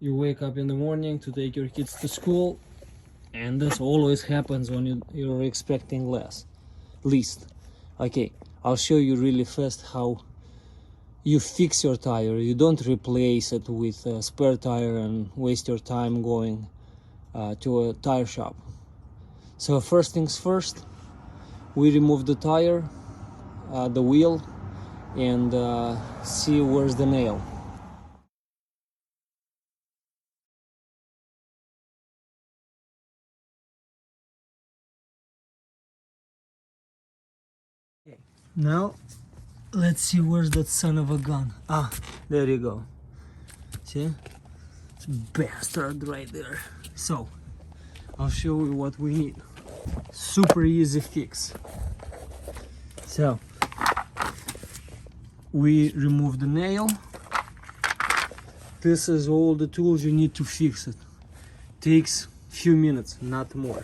You wake up in the morning to take your kids to school, and this always happens when you're expecting least. Okay, I'll show you really fast how you fix your tire. You don't replace it with a spare tire and waste your time going to a tire shop. So first things first, we remove the tire, the wheel, and see where's the nail. Okay. Now let's see where's that son of a gun. Ah, there you go. See? It's a bastard right there. So I'll show you what we need. Super easy fix. So we remove the nail. This is all the tools you need to fix it. Takes few minutes, not more.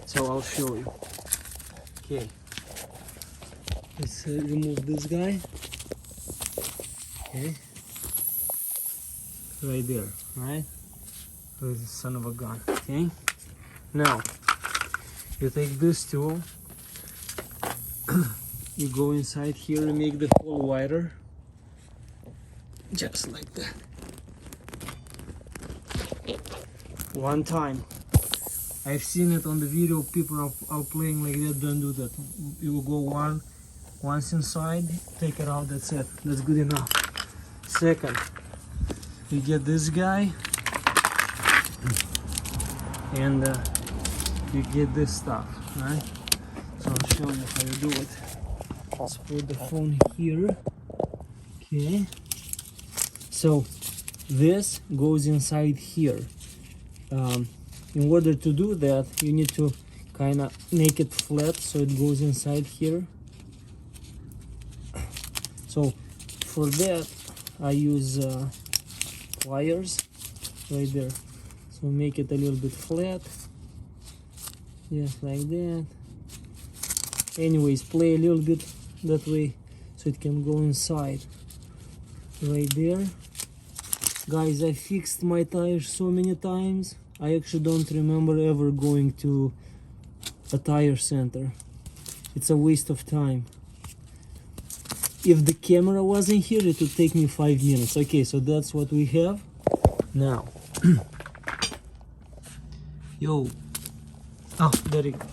So I'll show you. Okay, let's remove this guy. Okay, right there, right? There's the son of a gun. Okay, now you take this tool, you go inside here and make the hole wider, just like that. One time. I've seen it on the video, people are playing like that. Don't do that. You go once inside, take it out, that's it. That's good enough. Second, you get this guy and you get this stuff, right? So I'll show you how you do it. Let's put the phone here. Okay, so this goes inside here. In order to do that, you need to kind of make it flat so it goes inside here. So for that I use pliers right there. So make it a little bit flat, just like that. Anyways, play a little bit that way so it can go inside right there. Guys, I fixed my tires so many times. I actually don't remember ever going to a tire center. It's a waste of time. If the camera wasn't here, it would take me 5 minutes. Okay, so that's what we have. Now, yo, oh, there you go.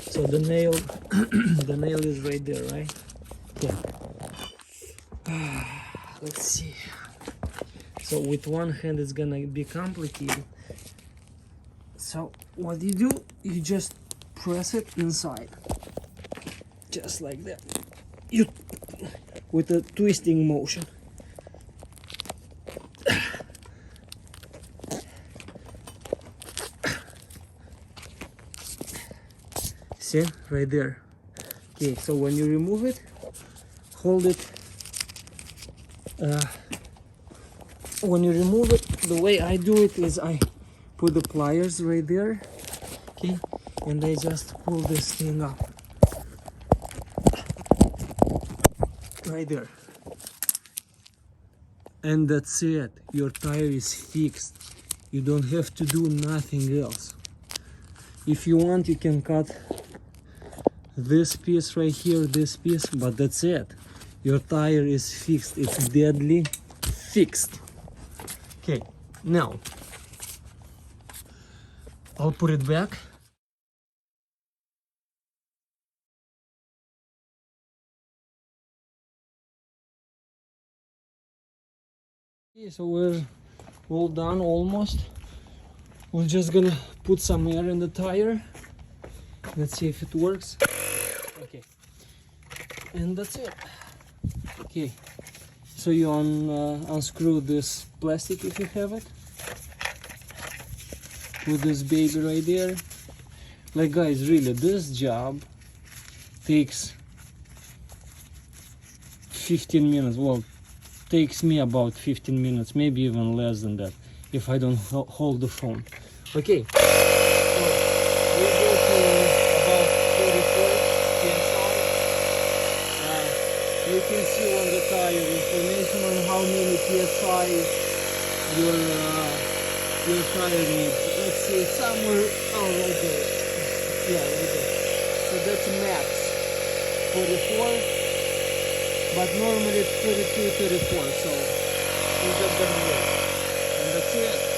So the nail, the nail is right there, right? Yeah. Let's see. So with one hand it's gonna be complicated. So what you do, you just press it inside, just like that. You with a twisting motion. See, right there. Okay, so when you remove it, hold it. When you remove it, the way I do it is I put the pliers right there, okay, and I just pull this thing up right there, and that's it. Your tire is fixed. You don't have to do nothing else. If you want, you can cut this piece right here, this piece, but that's it. Your tire is fixed. It's deadly fixed. Okay, now I'll put it back. Okay, so we're all done almost. We're just gonna put some air in the tire. Let's see if it works. Okay, and that's it. Okay, so you unscrew this plastic if you have it. Put this baby right there. Like, guys, really, this job takes 15 minutes. Well, takes me about 15 minutes, maybe even less than that, if I don't hold the phone. Okay, so we go to about 34 psi. You can see on the tire information on how many psi your your tire needs. Let's see, somewhere, oh, right there. Yeah, right there. So that's max 44, but normally it's 32, 34. So is that gonna work? And that's it.